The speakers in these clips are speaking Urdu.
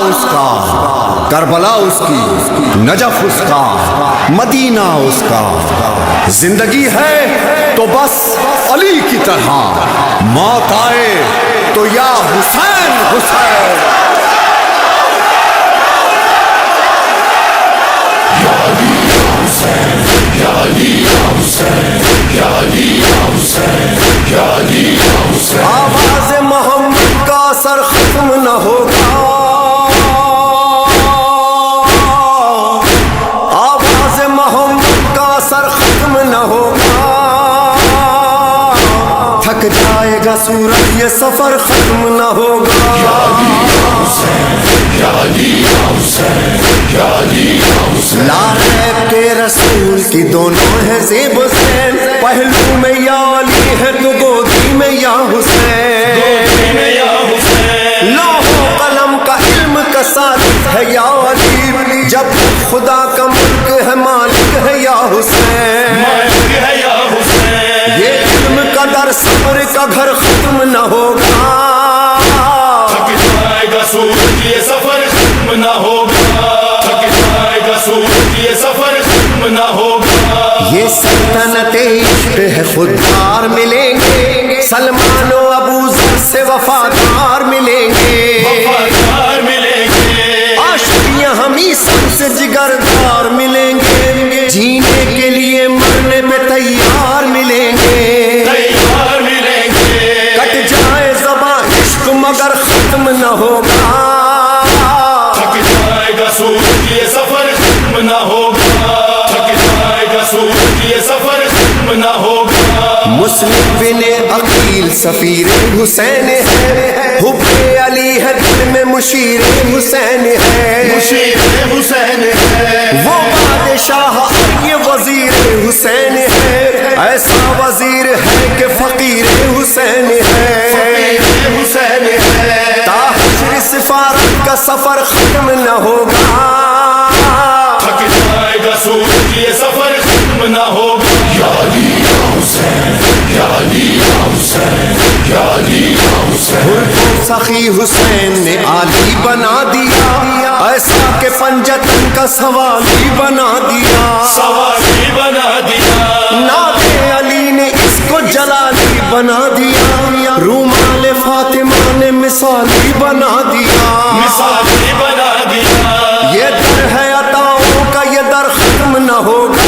اس کا، کربلا اس کی، نجف اس کا، مدینہ اس کا۔ زندگی ہے تو بس علی کی طرح، موت آئے تو یا حسین حسین۔ یا علی یا حسین، یا علی یا حسین، یا علی یا حسین، یا علی یا حسین۔ آواز محمد کا اثر ختم نہ ہوگا، آواز محمد کا اثر ختم نہ ہوگا۔ تھک جائے گا سورج یہ سفر ختم نہ ہوگا۔ یا علی یا حسین، یا علی یا حسین، یا علی یا حسین۔ لاریب کے رسول کی دونوں ہے زیب حسین، پہلو میں یا علی ہے تو گودی میں یا حسین۔ لوح و قلم کا علم کا ساتھ ہے یا علی، جب خدا کا ملک ہے مالک ہے یا حسین۔ یہ علم کا در صبر کا گھر ختم نہ ہوگا، تھک جائے گا سورج یہ سفر ختم نہ ہوگا، تھک جائے گا سورج یہ سفر ختم نہ ہوگا۔ یہ سلطنت عشق ہے خوددار ملیں گے، سلمان و ابو ذر سے وفادار ملیں گے، وفادار ملیں گے۔ عاشقیاں ہمیں سب سے جگردار ملیں گے، جینے کے لیے مرنے پہ تیار ملیں گے، تیار ملیں گے۔ کٹ جائے زبان عشق مگر ختم نہ ہوگا، تھک جائے گا سورج یہ سفر ختم نہ ہوگا، تھک جائے گا سورج یہ سفر ختم نہ ہوگا۔ مسلم بن عقیل سفیر حسین ہے، حب علی ہے دل میں مشیر حسین ہے، مشیر حسین ہے۔ وہ بادشاہ اور یہ وزیر حسین ہے، ایسا وزیر ہے کہ فقیر حسین ہے، فقیر حسین ہے۔ تا حشر سفارت کا سفر ختم نہ ہوگا، تھک جائے گا سورج یہ سفر ختم نہ ہوگا۔ یا علی یا حسین، یا علی یا حسین، یا علی یا حسین۔ سخی حسین نے علی بنا دیا، ایسا کہ پنجتن کا سوالی بنا دیا، سوالی بنا دیا۔ ناد علی نے اس کو جلالی بنا دیا، رومال فاطمہ نے مثالی بنا دیا، مثالی بنا دیا۔ یہ در ہے عطاؤں کا یہ در ختم نہ ہوگا،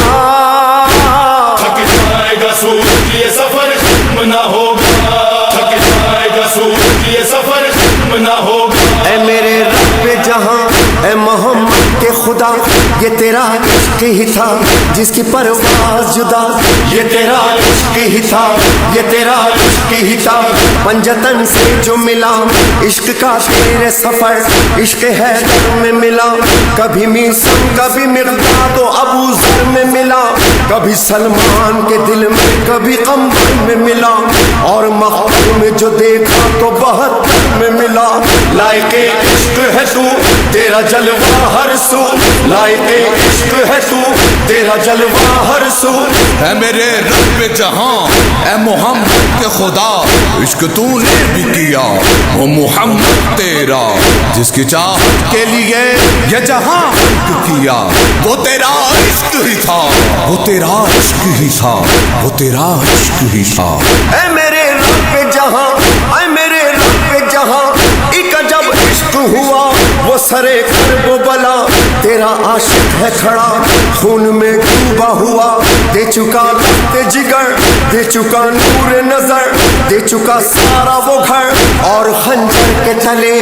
تھک جائے گا سورج یہ سفر ختم نہ ہوگا، تھک جائے گا سورج یہ سفر ختم نہ ہوگا۔ اے میرے رب جہاں، اے محمد کے خدا، یہ تیرا عشق ہی تھا جس کی پرواز جدا، یہ تیرا عشق ہی تھا، یہ تیرا عشق ہی تھا، پنجتن سے جو ملا عشق کا تیرے سفر، عشق حیدر میں ملا، کبھی میسم کبھی مقداد و ابو ذر میں ملا، کبھی سلمان کے دل میں کبھی قمر میں ملا، اور مقبول میں جو دیکھا تو 72 میں ملا۔ لائق عشق ہے تو تیرا جلوہ ہر سو، لائق عشق ہے تو تیرا جلوہ ہر سو۔ اے میرے رب جہاں، اے محمد کے خدا، عشق تو نے بھی کیا، وہ محمد تیرا جس کی چاہت کے لیے یہ جہاں خلق کیا، وہ تیرا عشق ہی تھا، وہ تیرا عشق ہی تھا، وہ تیرا عشق ہی تھا۔ اے میرے رب جہاں، اے میرے رب جہاں، ایک جب عشق ہوا وہ سرے کرب و بلا، تیرا عاشق ہے کھڑا خون میں ڈوبا ہوا، دے چکا لخت جگر، دے چکا نور نظر، دے چکا سارا وہ گھر، اور خنجر کے تلے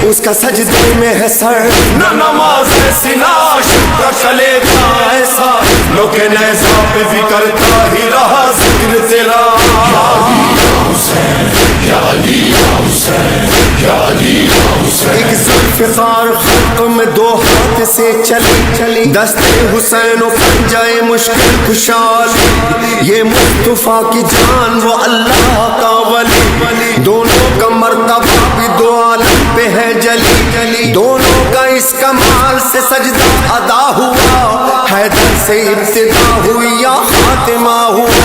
اس کا سجدے میں ہے سر، نہ نماز ایسی نہ عاشق کا چلے گا ایسا، لوکے نیزہ پہ بھی کرتا ہی رہا ذکر تیرا۔ یا علی یا حسین، یا علی یا حسین، یا علی یا حسین۔ ایک ذوالفقار خلق میں دو ہاتھ سے چلی، دستے حسین و پنجائے مشکل کشال، یہ مصطفیٰ کی جان وہ اللہ کا ولی، دونوں کا مرتبہ بھی دو عالم پہ ہے جلی، دونوں کا اس کمال سے سجدہ ادا ہوا، حیدر سے ابتدا ہوئی یا خاتمہ ہوا.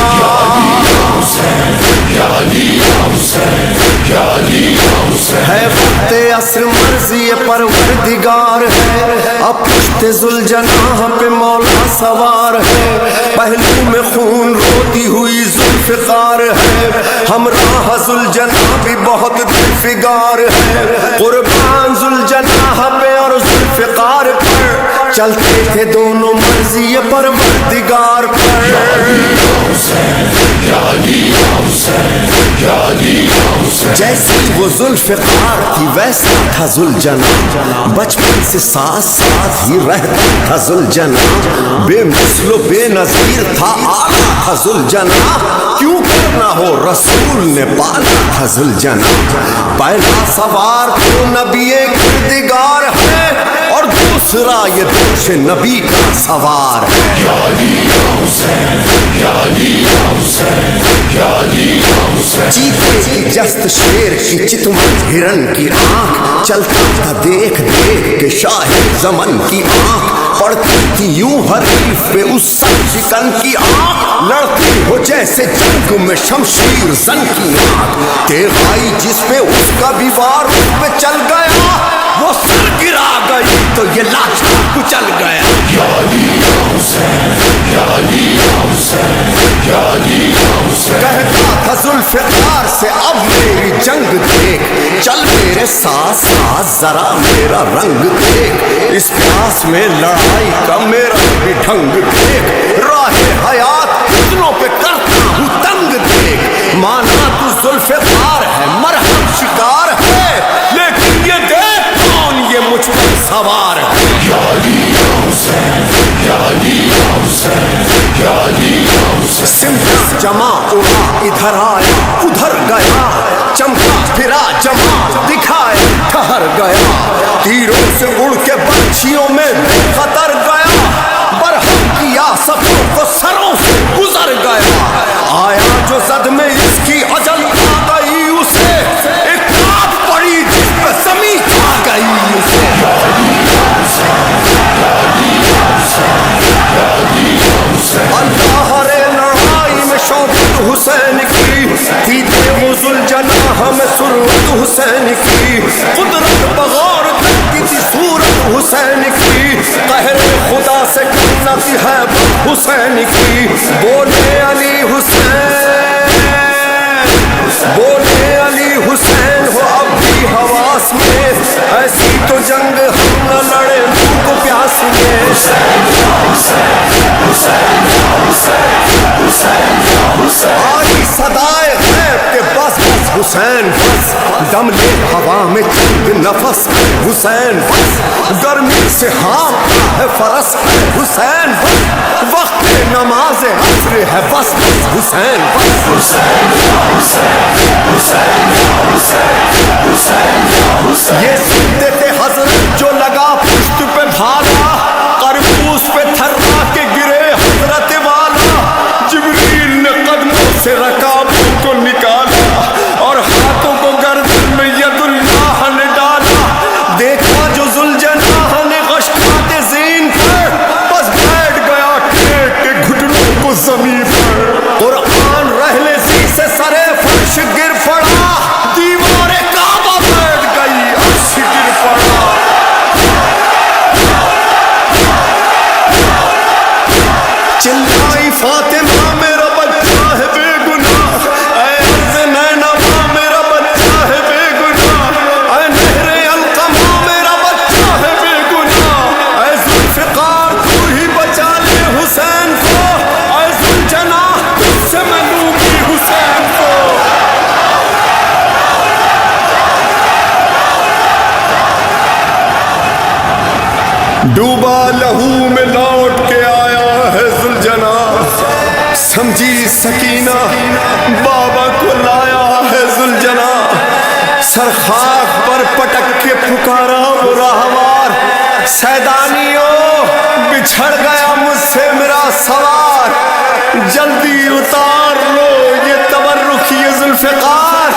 ہے وقت عصر مرضی پروردگار ہے، اب پشت ذوالجناح پہ مولا سوار ہے. پہلو میں خون روتی ہوئی ذوالفقار ہے، ہمراہ ذوالجناح بھی بہت دلفگار ہے. قربان ذوالجناح پہ اور ذوالفقار پر چلتے تھے دونوں مرضی پروردگار پر. جیسی وہ ذوالفقار تھی ویسا تھا ذوالجناح، بچپن سے ساتھ ساتھ ہی رہتا تھا ذوالجناح. بے مثل و بے نظیر تھا آلہ تھا ذوالجناح، کیوں کرنا ہو رسول نے پالا تھا ذوالجناح. پہلا سوار تو نبی کردگار ہے اور دوسرا یہ دوش نبی کا سوار ہے. چیتے کی جست شیر کی چتمن ہرن کی آنکھ، چلتا تھا دیکھ دیکھ کے شاہ زمن کی آنکھ. پڑتی تھی یوں حریف پہ اس سر شکن کی آنکھ، لڑتی ہو جیسے جنگ میں شمشیر زن کی آنکھ. تیغ آئی جس پہ اس کا بھی وار اس پہ چل گیا، وہ سر گرا گئی تو یہ لاچار کچل گیا. کہتا تھا ذوالفقار سے اب میری جنگ دیکھ، چل میرے ساتھ ساتھ ذرا میرا رنگ دیکھ. اس پیاس میں لڑائی کا میرا بھی ڈھنگ دیکھ، راہ حیات اتنوں پہ کرتا ہوں تنگ دیکھ. مانا تو ذوالفقار ہے مرہم شکار ہے، لیکن یہ دیکھ کون یہ مجھ پر سوار ہے. سمجھا جمع اڑا ادھر آیا ادھر گیا، چمکا پھرا جمع دکھائے ٹھہر گیا. تیروں سے اڑ کے بچیوں میں خطر گیا، برہم کیا سفوں کو سروں سے گزر گیا. آیا جو زد میں اس کی اجل آ گئی اسے، ایک آگ پڑی جس پہ زمین کھا گئی اسے. اللہ رے لڑائی میں شوکت حسین کی تھی، وہ ذوالجناح میں سرت حسین کی. قدرت بغور کرتی تھی صورت حسین کی، قہر خدا سے کرنا تھی حیبت حسین کی. بولے علی حسین، بولے علی حسین ہو اب بھی حواس میں، ایسی تو جنگ ہم نہ لڑے بھوک پیاس میں. آئی صدائے غیب کے بس بس حسین بس، دم لے ہوا میں چند نفس حسین بس. گرمی سے ہانپتا ہے فرس ہے حسین بس، وقت نماز عصر ہے بس بس حسین بس. یہ سنتے تھے حضرت جو لگا پشت پہ بھاگا، قربوس پہ تھرا کے گرے حضرت والا. جبریل نے قدموں سے رکابوں کو نکالا اور ہاتھوں کو گردن میں ید اللہ نے ڈالا. دیکھا جو ذوالجناح نے غشات زین پر، بس بیٹھ گیا ٹیک کے گھٹنوں کو زمین پر. قرآن رحلے سی سے سرے فرش گر پڑا، دیوار کعبہ بیٹھ گئی عرش گر پڑا. چلائی فاطمہ میرا بچہ ہے بے گناہ، اے عرض نینوا میرا بچہ ہے بے گناہ، اے نہر القمہ میرا بچہ ہے بے گناہ. اے ذوالفقار تو ہی بچا لے حسین کو، اے ذوالجناح تجھ سے میں لوں گی حسین کو. ڈوبا لہو میں لوٹ کے آیا ہے ذوالجناح، سمجھی سکینہ بابا کو لایا ہے ذوالجناح. سر خاک پر پٹک کے پکارا وہ راہوار، سیدانیوں بچھڑ گیا مجھ سے میرا سوار. جلدی اتار لو یہ تبرک یہ ذوالفقار،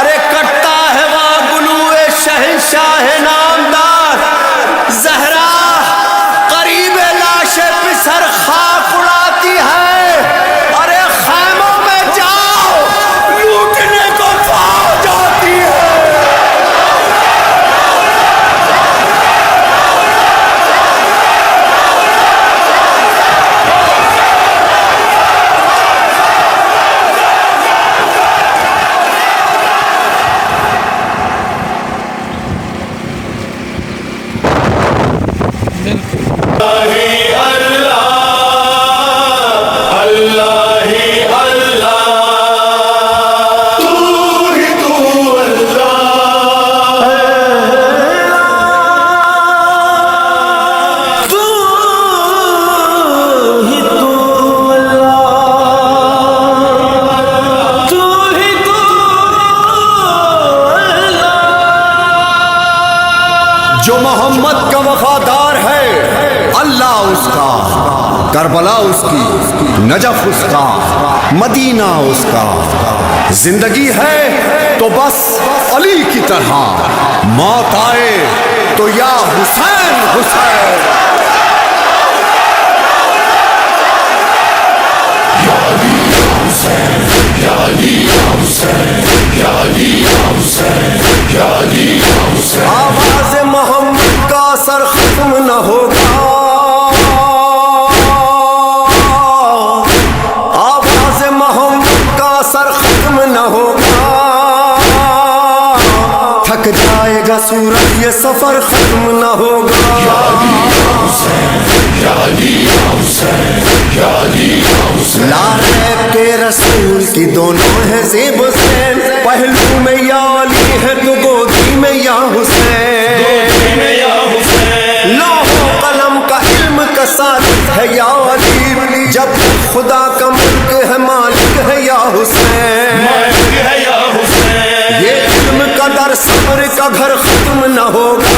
ارے کٹتا ہے وہاں گلوئے شہنشاہ نامدار. جو محمد کا وفادار ہے اللہ اس کا، کربلا اس کی، نجف اس کا، مدینہ اس کا، زندگی ہے تو بس علی کی طرح، موت آئے تو یا حسین حسین۔ آواز محمد کا اثر ختم نہ ہوگا، آواز محمد کا اثر ختم نہ ہوگا، تھک جائے گا سورج یہ سفر ختم نہ ہوگا۔ لاریب کے رسول کی دونوں ہیں زیب حسین، پہلو میں یا علی ہے تو گودی میں یا حسین، لوح و قلم کا علم کا ساتھ ہے یا علی، جب خدا کا ملک ہے مالک ہے یا حسین، یہ علم کا در صبر کا گھر ختم نہ ہوگا،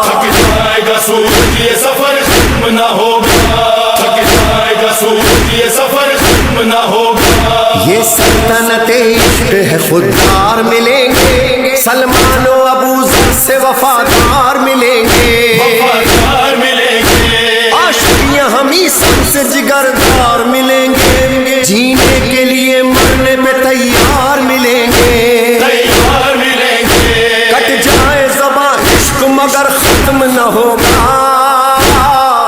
تھک جائے گا سورج یہ سفر ختم نہ ہوگا، تھک جائے گا سورج یہ سفر ختم نہ ہوگا۔ یہ سلطنت عشق ہے خوددار ملیں گے، سلمان و ابو ذر سے وفادار ملیں گے، وفادار ملیں گے، عاشقیاں ہمیں سب سے جگردار ملیں گے، جینے کے لیے مرنے میں تیار ملیں گے، تیار ملیں گے، کٹ جائے زبان عشق مگر ختم نہ ہوگا،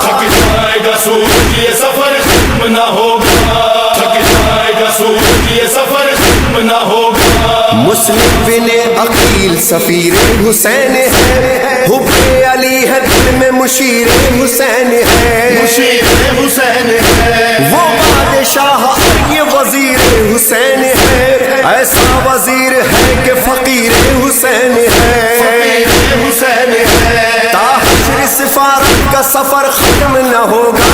تھک جائے گا سورج یہ سفر ختم نہ ہوگا، تھک جائے گا سورج یہ سفر ختم نہ ہوگا۔ مسلم بن عقیل سفیر حسین ہے، حب علی ہے دل میں مشیر حسین ہے، مشیر حسین ہے، وہ بادشاہ اور یہ وزیر حسین ہے، ایسا وزیر ہے کہ فقیر حسین ہے، حسین ہے، تا حشر سفارت کا سفر ختم نہ ہوگا،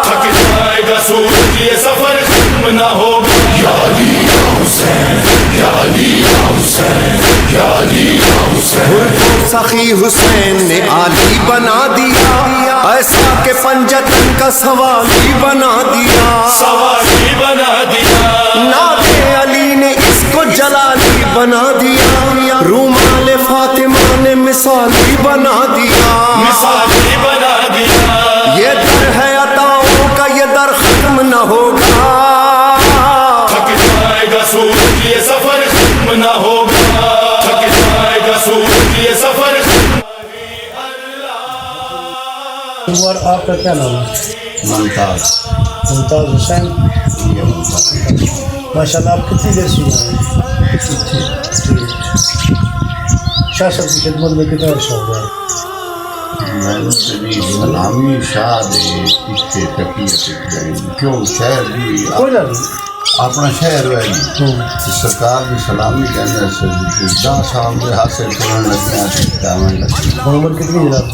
تھک جائے گا سورج یہ سفر ختم نہ ہوگا۔ یا علی یا حسین، یا علی یا حسین، یا علی یا حسین، سخی حسین نے علی بنا دیا، ایسا کہ پنجتن کا سوالی بنا دیا، سواری بنا دیا، ناد علی نے اس کو جلالی بنا دیا، رومال فاطمہ نے مثالی بنا دیا، مثالی بنا دیا، یہ در ہے عطاؤں کا یہ در ختم نہ ہوگا، تھک جائے گا سورج یہ سفر ختم نہ ہوگا، تھک جائے گا سورج یہ سفر ختم۔ عمر آپ کا کیا نام ہے؟ ممتاز ممتاز حسین، یہ ممتاز ماشاء اللہ آپ کتنی دیر سے یہاں ہیں؟ شاہ صاحب کی خدمت میں کتنا عرصہ ہو گیا؟ میں نے کبھی سلامی شاد کتے تقیت کیوں شہر بھی کوئی نہ نہیں، اپنا شہر ہے سرکار بھی سلامی کہنے سے 10 سال میں حاصل کرنے لگے ہیں عمر کتنی جناب؟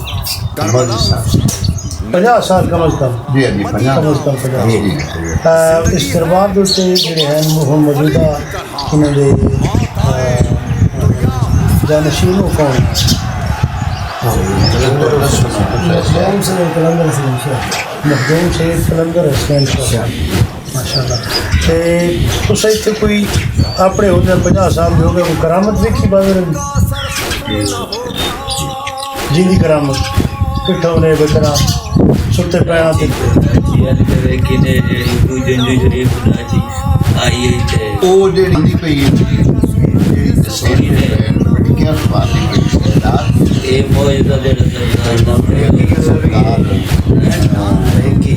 50 سال کم از کم، جی ابھی 50 کم از کم 50 جی جی اس دربار کے اتنے جڑے ہیں موجودہ انہوں نے جانشین ہو کون؟ مخدوم سید قلندر حسین شاہ، مخدوم سید قلندر حسین شاہ، ماشاء اللہ۔ اس اتنے کوئی اپنے ہوتے 50 سال ہو گئے، کوئی کرامت دیکھی بازار جی دی کرامت کٹھا ہونے بچنا ستے پیڑا تے وہ جڑی پئی کیا سوال